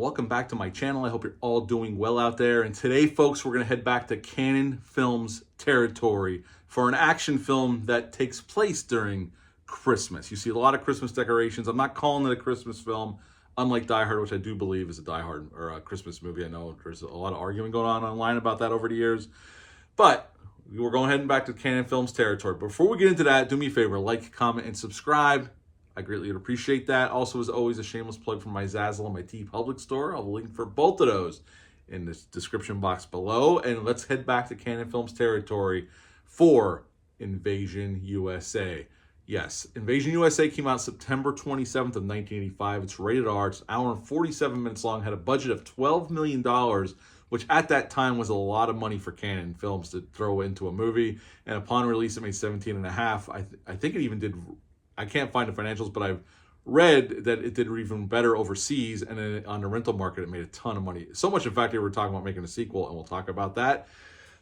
welcome back to my channel. I hope you're all doing well out there. And today, folks, we're going to head back to Cannon Films territory for an action film that takes place during Christmas. You see a lot of Christmas decorations. I'm not calling it a Christmas film, unlike Die Hard, which I do believe is a Die Hard or a Christmas movie. I know there's a lot of arguing going on online about that over the years, but we're going heading back to Cannon Films territory. Before we get into that, do me a favor, like, comment, and subscribe. I greatly appreciate that. Also, as always, a shameless plug for my Zazzle and my TeePublic store. I'll link for both of those in the description box below. And let's head back to Cannon Films territory for Invasion USA. Yes, Invasion USA came out September 27th of 1985. It's rated R. It's an hour and 47 minutes long. Had a budget of $12 million, which at that time was a lot of money for Cannon Films to throw into a movie. And upon release, it made 17 and a half. I think it even did... I can't find the financials, but I've read that it did even better overseas, and then on the rental market, it made a ton of money. So much, in fact, they were talking about making a sequel, and we'll talk about that.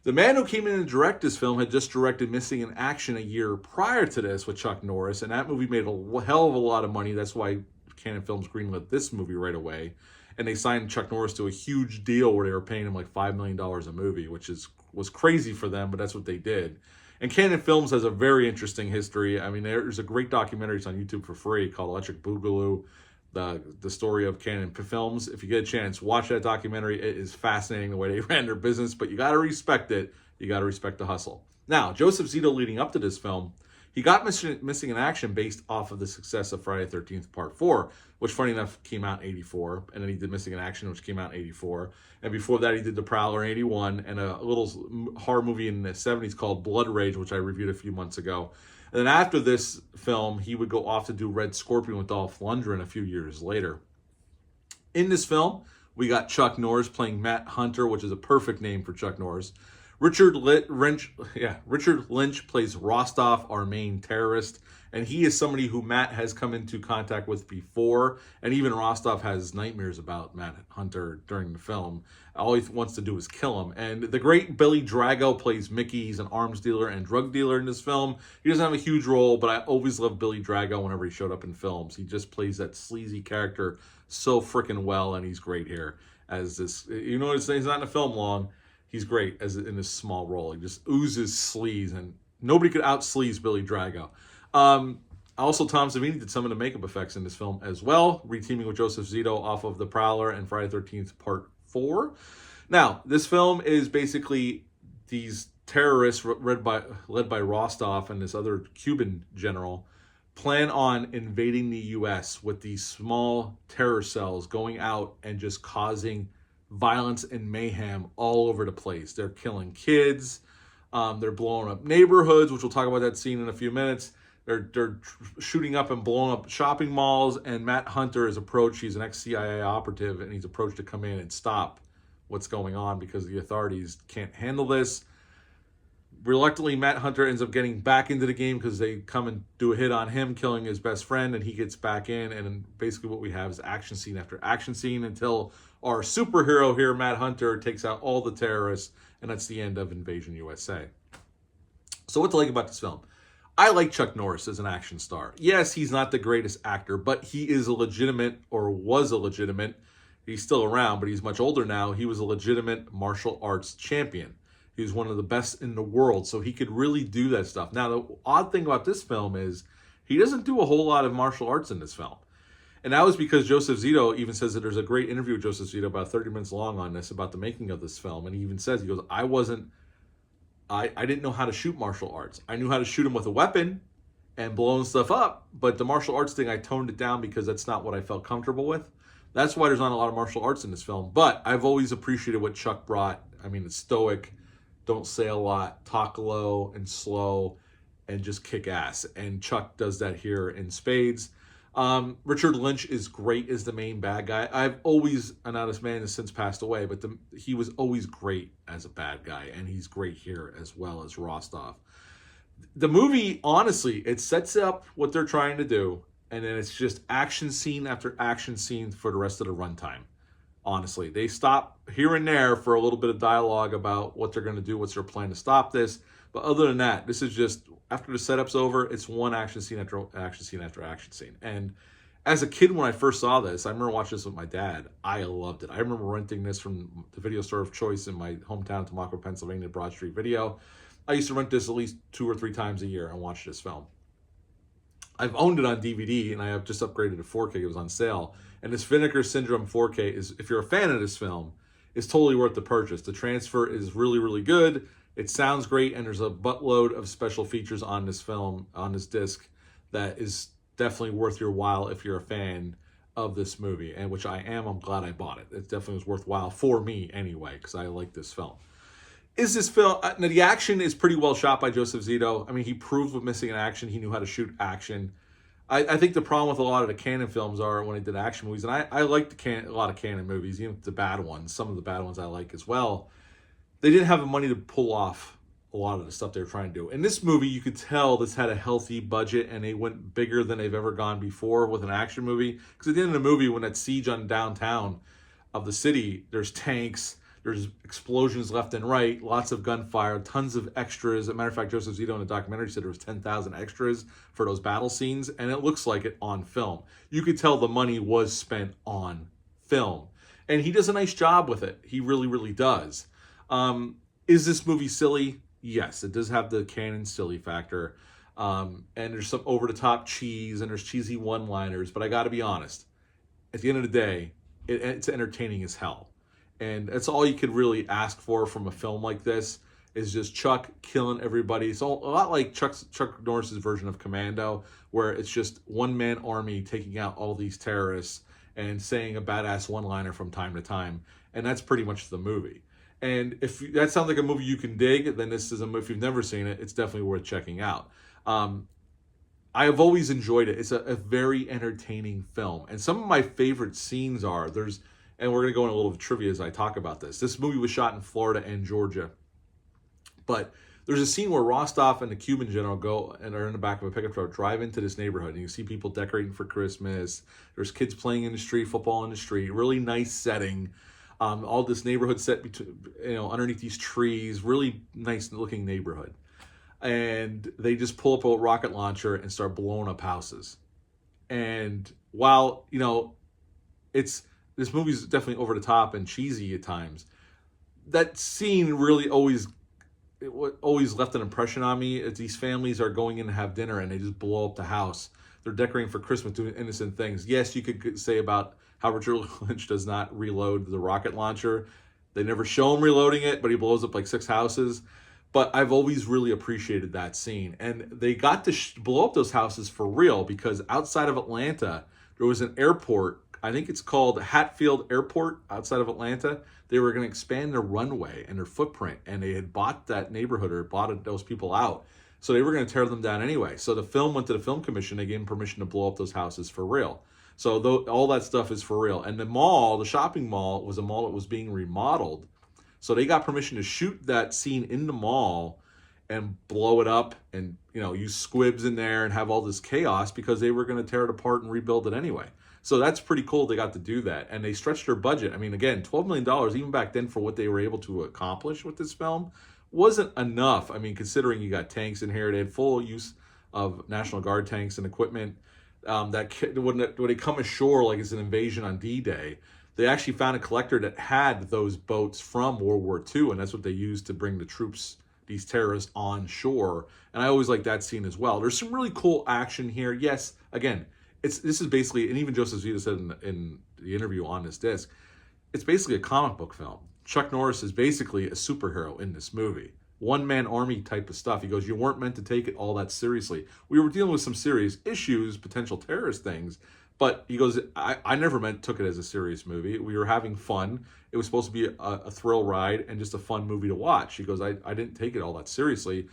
The man who came in and directed this film had just directed Missing in Action a year prior to this with Chuck Norris, and that movie made a hell of a lot of money. That's why Cannon Films greenlit this movie right away, and they signed Chuck Norris to a huge deal where they were paying him like $5 million a movie, which was crazy for them, but that's what they did. And Cannon Films has a very interesting history. I mean, there's a great documentary. It's on YouTube for free called Electric Boogaloo, the story of Cannon Films. If you get a chance, watch that documentary. It is fascinating the way they ran their business, but you got to respect it. You got to respect the hustle. Now, Joseph Zito, leading up to this film, he got Missing in Action based off of the success of Friday the 13th Part 4, which, funny enough, came out in 84. And then he did Missing in Action, which came out in 84. And before that, he did The Prowler in 81 and a little horror movie in the 70s called Blood Rage, which I reviewed a few months ago. And then after this film, he would go off to do Red Scorpion with Dolph Lundgren a few years later. In this film, we got Chuck Norris playing Matt Hunter, which is a perfect name for Chuck Norris. Richard Lynch plays Rostov, our main terrorist, and he is somebody who Matt has come into contact with before, and even Rostov has nightmares about Matt Hunter during the film. All he wants to do is kill him. And the great Billy Drago plays Mickey. He's an arms dealer and drug dealer in this film. He doesn't have a huge role, but I always loved Billy Drago whenever he showed up in films. He just plays that sleazy character so freaking well, and he's great here as this. You know, he's not in the film long. He's great in this small role. He just oozes sleaze, and nobody could out-sleaze Billy Drago. Also, Tom Savini did some of the makeup effects in this film as well, reteaming with Joseph Zito off of The Prowler and Friday the 13th Part 4. Now, this film is basically these terrorists led by Rostov and this other Cuban general plan on invading the U.S. with these small terror cells going out and just causing violence and mayhem all over the place. They're killing kids. They're blowing up neighborhoods, which we'll talk about that scene in a few minutes. They're shooting up and blowing up shopping malls, and Matt Hunter is approached. He's an ex-CIA operative, and he's approached to come in and stop what's going on because the authorities can't handle this. Reluctantly, Matt Hunter ends up getting back into the game because they come and do a hit on him, killing his best friend, and he gets back in. And basically what we have is action scene after action scene until our superhero here, Matt Hunter, takes out all the terrorists, and that's the end of Invasion USA. So what to like about this film? I like Chuck Norris as an action star. Yes, he's not the greatest actor, but he is a legitimate, or was a legitimate, he's still around, but he's much older now. He was a legitimate martial arts champion. He was one of the best in the world, so he could really do that stuff. Now, the odd thing about this film is he doesn't do a whole lot of martial arts in this film. And that was because Joseph Zito even says that there's a great interview with Joseph Zito about 30 minutes long on this, about the making of this film. And he even says, he goes, I didn't know how to shoot martial arts. I knew how to shoot them with a weapon and blowing stuff up, but the martial arts thing, I toned it down because that's not what I felt comfortable with. That's why there's not a lot of martial arts in this film. But I've always appreciated what Chuck brought. I mean, it's stoic, don't say a lot, talk low and slow, and just kick ass. And Chuck does that here in spades. Richard Lynch is great as the main bad guy. I've always, and now this man has since passed away, but he was always great as a bad guy, and he's great here as well as Rostov. The movie, honestly, it sets up what they're trying to do, and then it's just action scene after action scene for the rest of the runtime. Honestly, they stop here and there for a little bit of dialogue about what they're going to do, what's their plan to stop this. But other than that, this is just, after the setup's over, it's one action scene after action scene after action scene. And As a kid, when I first saw this, I remember watching this with my dad. I loved it. I remember renting this from the video store of choice in my hometown, Tamaqua, Pennsylvania, Broad Street Video. I used to rent this at least 2 or 3 times a year and watch this film. I've owned it on DVD, and I have just upgraded to 4K. It was on sale. And this Vinegar Syndrome 4K is, if you're a fan of this film, is totally worth the purchase. The transfer is really, really good. It sounds great, and there's a buttload of special features on this film, on this disc, that is definitely worth your while if you're a fan of this movie, and which I am. I'm glad I bought it. It definitely was worthwhile for me anyway, because I like this film. Is this film, now the action is pretty well shot by Joseph Zito. I mean, he proved with missing in action, he knew how to shoot action. I think the problem with a lot of the Cannon films are when he did action movies, and I like a lot of Cannon movies, even the bad ones, some of the bad ones I like as well. They didn't have the money to pull off a lot of the stuff they were trying to do. In this movie, you could tell this had a healthy budget, and they went bigger than they've ever gone before with an action movie. Because at the end of the movie, when that siege on downtown of the city, there's tanks, there's explosions left and right, lots of gunfire, tons of extras. As a matter of fact, Joseph Zito in the documentary said there was 10,000 extras for those battle scenes, and it looks like it on film. You could tell the money was spent on film. And he does a nice job with it. He really, really does. Is this movie silly? Yes, it does have the Cannon silly factor. And there's some over-the-top cheese, and there's cheesy one-liners. But I got to be honest, at the end of the day, it's entertaining as hell. And that's all you could really ask for from a film like this, is just Chuck killing everybody. It's a lot like Chuck Norris's version of Commando, where it's just one-man army taking out all these terrorists and saying a badass one-liner from time to time. And that's pretty much the movie. And if that sounds like a movie you can dig, then this is a movie. If you've never seen it, it's definitely worth checking out. I have always enjoyed it. It's a very entertaining film. And some of my favorite scenes are, and we're going to go in a little bit of trivia as I talk about this. This movie was shot in Florida and Georgia. But there's a scene where Rostov and the Cuban general go and are in the back of a pickup truck, drive into this neighborhood, and you see people decorating for Christmas. There's kids playing in the street, football in the street. Really nice setting. All this neighborhood set underneath these trees. Really nice looking neighborhood. And they just pull up a rocket launcher and start blowing up houses. And while, this movie's definitely over the top and cheesy at times, that scene really always left an impression on me. As these families are going in to have dinner and they just blow up the house. They're decorating for Christmas, doing innocent things. Yes, you could say about how Richard Lynch does not reload the rocket launcher. They never show him reloading it, but he blows up like 6 houses. But I've always really appreciated that scene. And they got to blow up those houses for real, because outside of Atlanta, there was an airport. I think it's called Hatfield Airport outside of Atlanta. They were going to expand their runway and their footprint, and they had bought that neighborhood or bought those people out. So they were going to tear them down anyway. So the film went to the film commission. They gave them permission to blow up those houses for real. So all that stuff is for real. And the mall, the shopping mall, was a mall that was being remodeled. So they got permission to shoot that scene in the mall and blow it up and, use squibs in there and have all this chaos, because they were going to tear it apart and rebuild it anyway. So that's pretty cool they got to do that. And they stretched their budget. I mean, again, $12 million, even back then, for what they were able to accomplish with this film, wasn't enough. I mean, considering you got tanks in here, they had full use of National Guard tanks and equipment. That when they come ashore like it's an invasion on D-Day, they actually found a collector that had those boats from World War II, and that's what they used to bring the troops, these terrorists, on shore. And I always like that scene as well. There's some really cool action here. Yes, again, this is basically, and even Joseph Zito said in the interview on this disc, it's basically a comic book film. Chuck Norris is basically a superhero in this movie. One-man army type of stuff. He goes, you weren't meant to take it all that seriously. We were dealing with some serious issues, potential terrorist things, but he goes, I never took it as a serious movie. We were having fun. It was supposed to be a thrill ride and just a fun movie to watch. He goes, I didn't take it all that seriously,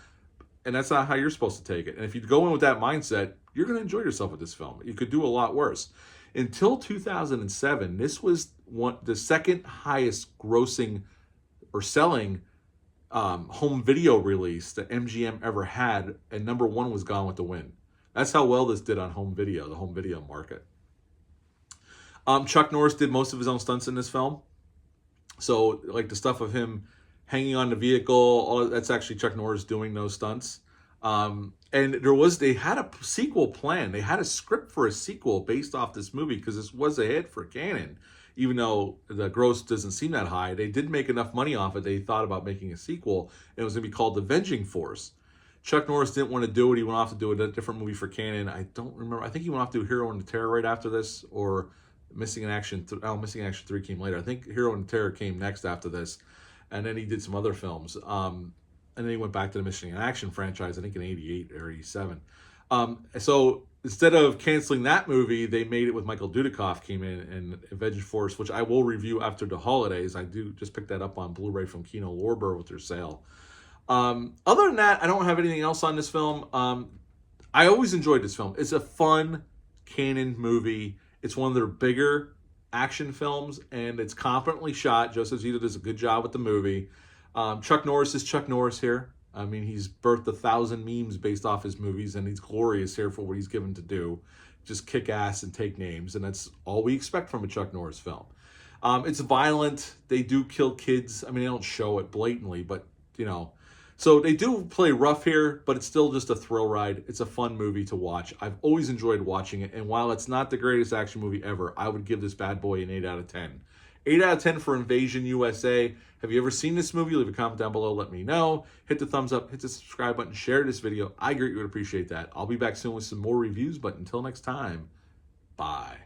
and that's not how you're supposed to take it. And if you go in with that mindset, you're going to enjoy yourself with this film. You could do a lot worse. Until 2007, this was the second highest grossing or selling home video release that MGM ever had, and number one was Gone with the Wind. That's how well this did on home video, the home video market. Chuck Norris did most of his own stunts in this film. So, like the stuff of him hanging on the vehicle, that's actually Chuck Norris doing those stunts. And they had a sequel plan. They had a script for a sequel based off this movie because this was a hit for Canon. Even though the gross doesn't seem that high, they did make enough money off it. They thought about making a sequel, and it was going to be called The Avenging Force. Chuck Norris didn't want to do it. He went off to do a different movie for Canon. I don't remember. I think he went off to do Hero and the Terror right after this, or Missing in Action. Missing in Action 3 came later. I think Hero and the Terror came next after this, and then he did some other films. And then he went back to the Missing in Action franchise, I think in 88 or 87. So instead of canceling that movie, they made it with Michael Dudikoff came in and Avenging Force, which I will review after the holidays. I do just pick that up on Blu-ray from Kino Lorber with their sale. Other than that, I don't have anything else on this film. I always enjoyed this film. It's a fun Canon movie. It's one of their bigger action films, and it's competently shot. Joseph Zito does a good job with the movie. Chuck Norris is Chuck Norris here. I mean, he's birthed 1,000 memes based off his movies, and he's glorious here for what he's given to do. Just kick ass and take names, and that's all we expect from a Chuck Norris film. It's violent. They do kill kids. I mean, they don't show it blatantly, but, you know. So they do play rough here, but it's still just a thrill ride. It's a fun movie to watch. I've always enjoyed watching it, and while it's not the greatest action movie ever, I would give this bad boy an 8 out of 10. 8 out of 10 for Invasion USA. Have you ever seen this movie? Leave a comment down below. Let me know. Hit the thumbs up. Hit the subscribe button. Share this video. I greatly would appreciate that. I'll be back soon with some more reviews, but until next time, bye.